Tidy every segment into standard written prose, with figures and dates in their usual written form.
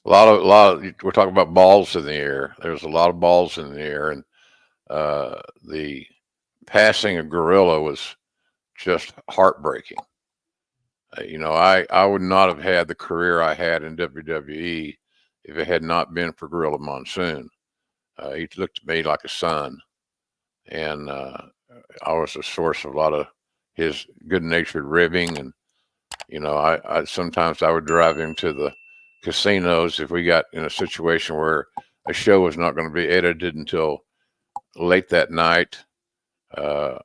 we're talking about balls in the air. There's a lot of balls in the air, and the passing of Gorilla was just heartbreaking. I would not have had the career I had in WWE if it had not been for Gorilla Monsoon. He looked at me like a son, and I was a source of a lot of his good-natured ribbing. And I sometimes I would drive him to the casinos if we got in a situation where a show was not going to be edited until late that night, uh,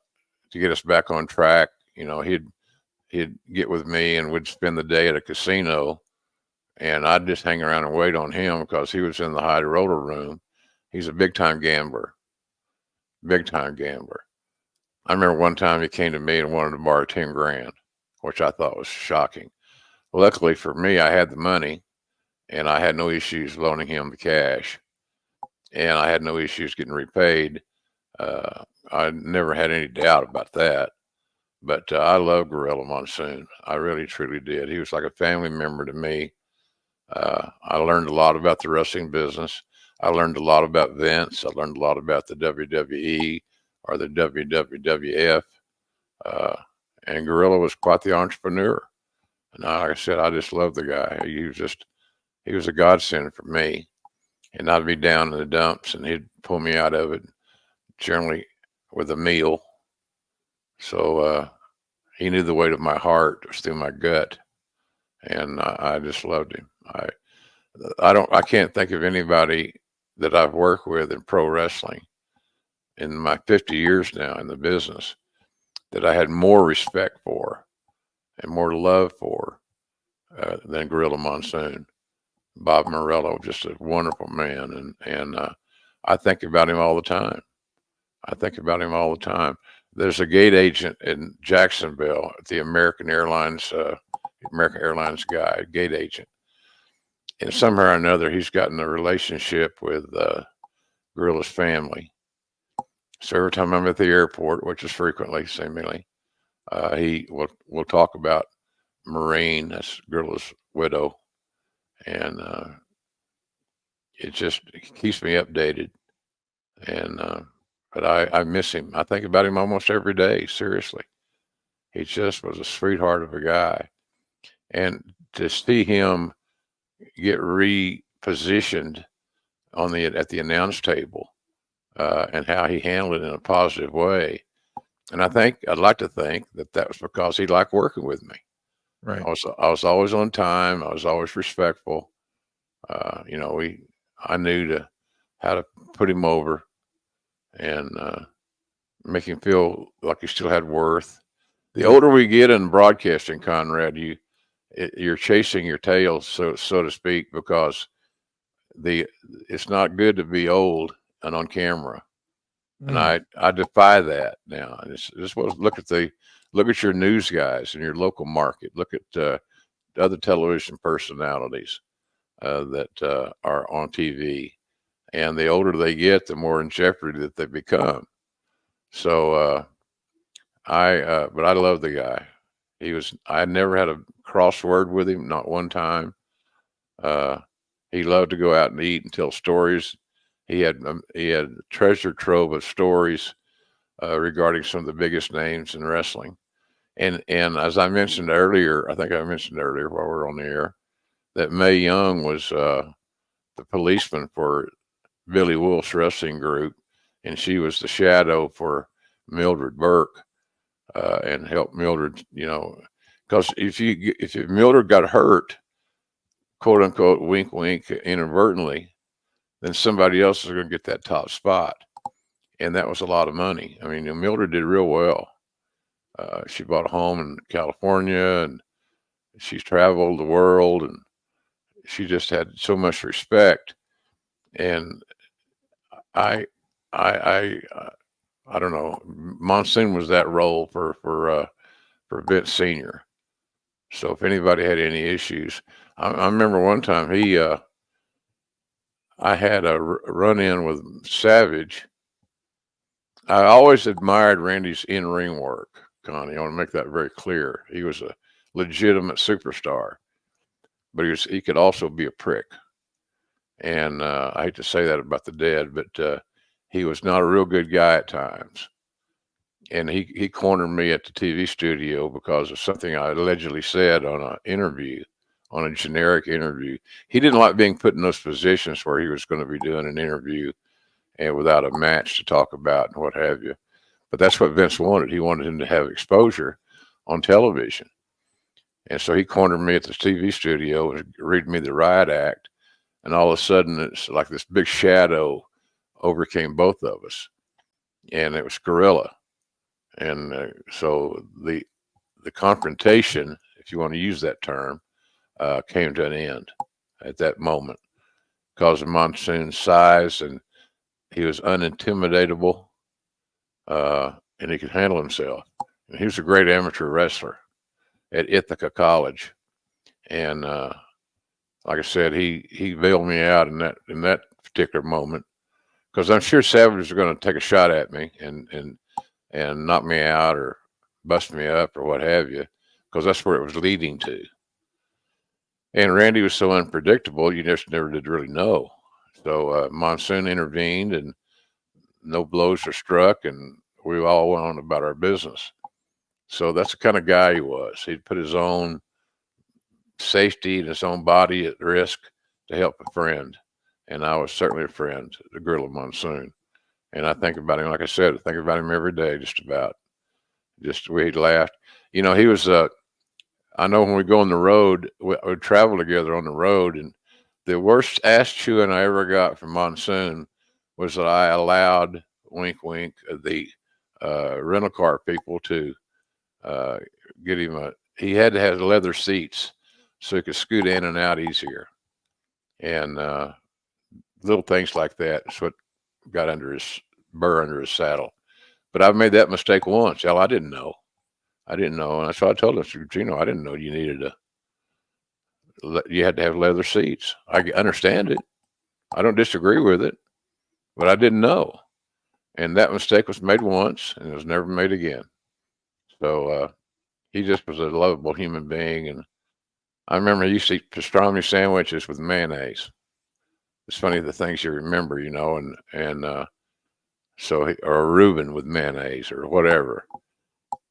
to get us back on track. He'd get with me and we'd spend the day at a casino, and I'd just hang around and wait on him because he was in the high roller room. He's a big time gambler, big time gambler. I remember one time he came to me and wanted to borrow 10 grand, which I thought was shocking. Luckily for me, I had the money and I had no issues loaning him the cash, and I had no issues getting repaid. I never had any doubt about that. But I love Gorilla Monsoon. I really, truly did. He was like a family member to me. I learned a lot about the wrestling business. I learned a lot about Vince. I learned a lot about the WWE or the WWF. Uh, and Gorilla was quite the entrepreneur. And like I said, I just love the guy. He was a godsend for me. And I'd be down in the dumps and he'd pull me out of it, generally with a meal. So he knew the weight of my heart was through my gut. And I just loved him. I can't think of anybody that I've worked with in pro wrestling in my 50 years now in the business that I had more respect for and more love for than Gorilla Monsoon. Bob Morello, just a wonderful man, and I think about him all the time. I think about him all the time. There's a gate agent in Jacksonville at the American Airlines guy, gate agent, and somehow or another he's gotten a relationship with Gorilla's family. So every time I'm at the airport, which is frequently, seemingly, he will talk about Maureen, that's Gorilla's widow, and it just keeps me updated. And but I miss him. I think about him almost every day. Seriously, he just was a sweetheart of a guy, and to see him get repositioned on the at the announce table, and how he handled it in a positive way. And I'd like to think that that was because he liked working with me. Right. I was always on time. I was always respectful. You know, I knew how to put him over and make him feel like he still had worth. The older we get in broadcasting, Conrad, you're chasing your tail, so to speak, because the it's not good to be old and on camera. And Mm. I defy that now. And it's what look at your news guys in your local market. Look at other television personalities that are on TV. And the older they get, the more in jeopardy that they become. So but I love the guy. I never had a crossword with him, not one time. Uh, he loved to go out and eat and tell stories. He had a treasure trove of stories regarding some of the biggest names in wrestling. And as I mentioned earlier, I think I mentioned earlier while we were on the air, that Mae Young was the policeman for Billy Wolf's wrestling group, and she was the shadow for Mildred Burke, and helped Mildred. You know, because if Mildred got hurt, quote unquote, wink wink, inadvertently, then somebody else is going to get that top spot, and that was a lot of money. I mean, Mildred did real well. She bought a home in California, and she's traveled the world, and she just had so much respect. And I, I I don't know. Monsoon was that role for Vince Senior. So if anybody had any issues, I remember one time I had a run in with Savage. I always admired Randy's in ring work, Connie. I want to make that very clear. He was a legitimate superstar, but he could also be a prick. And I hate to say that about the dead, but he was not a real good guy at times. And he cornered me at the TV studio because of something I allegedly said on an interview, on a generic interview. He didn't like being put in those positions where he was going to be doing an interview and without a match to talk about and what have you. But that's what Vince wanted. He wanted him to have exposure on television. And so he cornered me at the TV studio and read me the riot act. And all of a sudden, it's like this big shadow overcame both of us. And it was Gorilla. And so the confrontation, if you want to use that term, came to an end at that moment because of Monsoon's size, and he was unintimidatable, and he could handle himself. And he was a great amateur wrestler at Ithaca College, and like I said, he bailed me out in that particular moment because I'm sure savages are going to take a shot at me and knock me out or bust me up or what have you, because that's where it was leading to. And Randy was so unpredictable, you just never did really know. So Monsoon intervened, and no blows were struck, and we all went on about our business. So that's the kind of guy he was. He'd put his own safety and his own body at risk to help a friend. And I was certainly a friend, the Gorilla Monsoon. And I think about him, like I said, I think about him every day, just about. Just the way he laughed. You know, he was, I know when we go on the road, we travel together on the road, and the worst ass chewing I ever got from Monsoon was that I allowed, wink, wink, the rental car people to get him he had to have leather seats so he could scoot in and out easier. And little things like that is what got under his burr under his saddle. But I've made that mistake once. Hell, I didn't know. I didn't know. And that's why I told him, Gino, I didn't know you needed you had to have leather seats. I understand it. I don't disagree with it, but I didn't know. And that mistake was made once and it was never made again. So he just was a lovable human being. And I remember he used to eat pastrami sandwiches with mayonnaise. It's funny the things you remember, you know, and so or a Reuben with mayonnaise or whatever.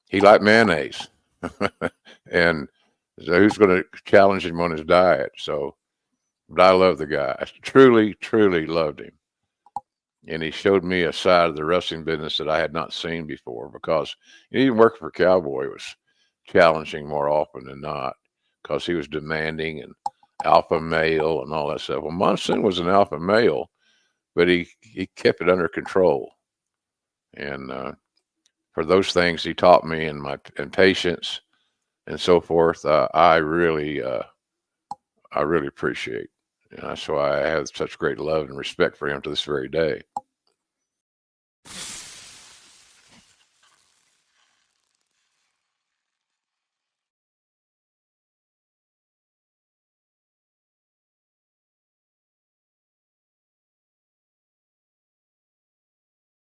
He liked mayonnaise, and so who's going to challenge him on his diet? So, but I love the guy. I truly, truly loved him, and he showed me a side of the wrestling business that I had not seen before. Because even working for Cowboy was challenging more often than not, because he was demanding and alpha male and all that stuff. Well, Monsoon was an alpha male, but he kept it under control, and for those things he taught me and patience and so forth, I really appreciate. And that's why I have such great love and respect for him to this very day.